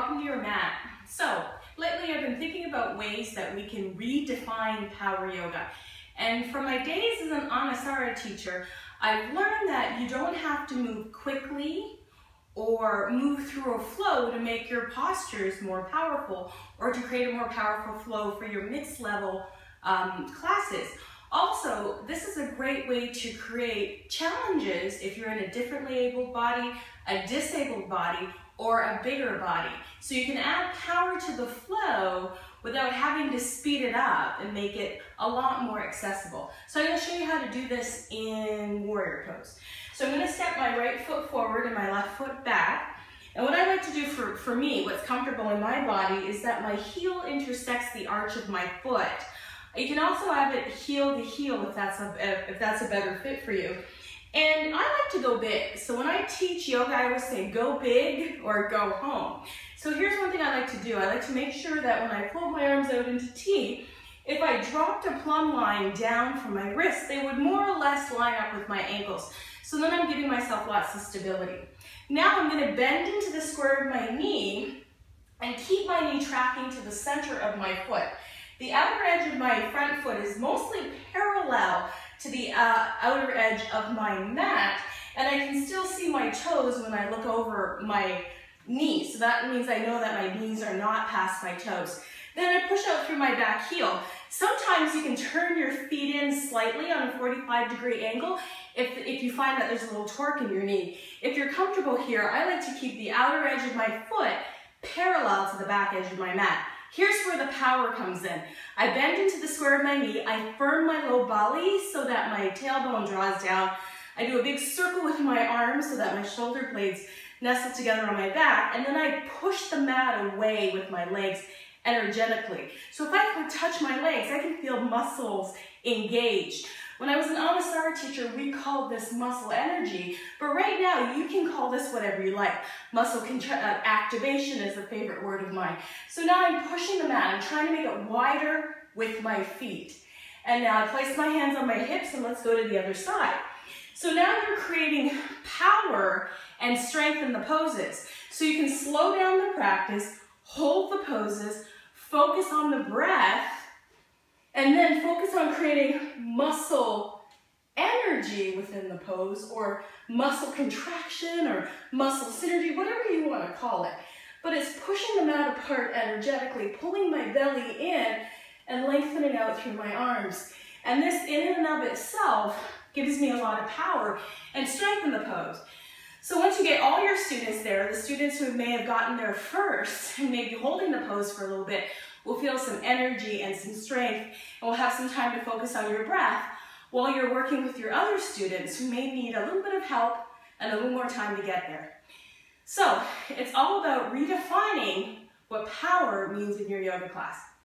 welcome to your mat. So, lately I've been thinking about ways that we can redefine power yoga. And from my days as an Anusara teacher, I've learned that you don't have to move quickly or move through a flow to make your postures more powerful or to create a more powerful flow for your mixed level classes. Also, this is a great way to create challenges if you're in a differently abled body, a disabled body, or a bigger body. So you can add power to the flow without having to speed it up and make it a lot more accessible. So I'm going to show you how to do this in warrior pose. So I'm going to step my right foot forward and my left foot back. And what I like to do for me, what's comfortable in my body, is that my heel intersects the arch of my foot. You can also have it heel to heel if that's a better fit for you. And I like to go big. So when I teach yoga, I always say go big or go home. So here's one thing I like to do. I like to make sure that when I fold my arms out into T, if I dropped a plumb line down from my wrists, they would more or less line up with my ankles. So then I'm giving myself lots of stability. Now I'm going to bend into the square of my knee and keep my knee tracking to the center of my foot. The outer edge of my front foot is mostly parallel to the outer edge of my mat, and I can still see my toes when I look over my knee. So that means I know that my knees are not past my toes. Then I push out through my back heel. Sometimes you can turn your feet in slightly on a 45-degree angle if you find that there's a little torque in your knee. If you're comfortable here, I like to keep the outer edge of my foot parallel to the back edge of my mat. Here's where the power comes in. I bend into the square of my knee, I firm my low belly so that my tailbone draws down. I do a big circle with my arms so that my shoulder blades nestle together on my back, and then I push the mat away with my legs energetically. So if I touch my legs, I can feel muscles engaged. When I was an Anusara teacher, we called this muscle energy, but right now you can call this whatever you like. Muscle activation is a favorite word of mine. So now I'm pushing the mat, I'm trying to make it wider with my feet. And now I place my hands on my hips and let's go to the other side. So now you're creating power and strength in the poses. So you can slow down the practice, hold the poses, focus on the breath, and then focus on creating muscle energy within the pose, or muscle contraction, or muscle synergy, whatever you want to call it. But it's pushing the mat apart energetically, pulling my belly in, and lengthening out through my arms. And this in and of itself gives me a lot of power and strength in the pose. So once you get all your students there, the students who may have gotten there first and maybe holding the pose for a little bit, will feel some energy and some strength, and will have some time to focus on your breath while you're working with your other students who may need a little bit of help and a little more time to get there. So it's all about redefining what power means in your yoga class.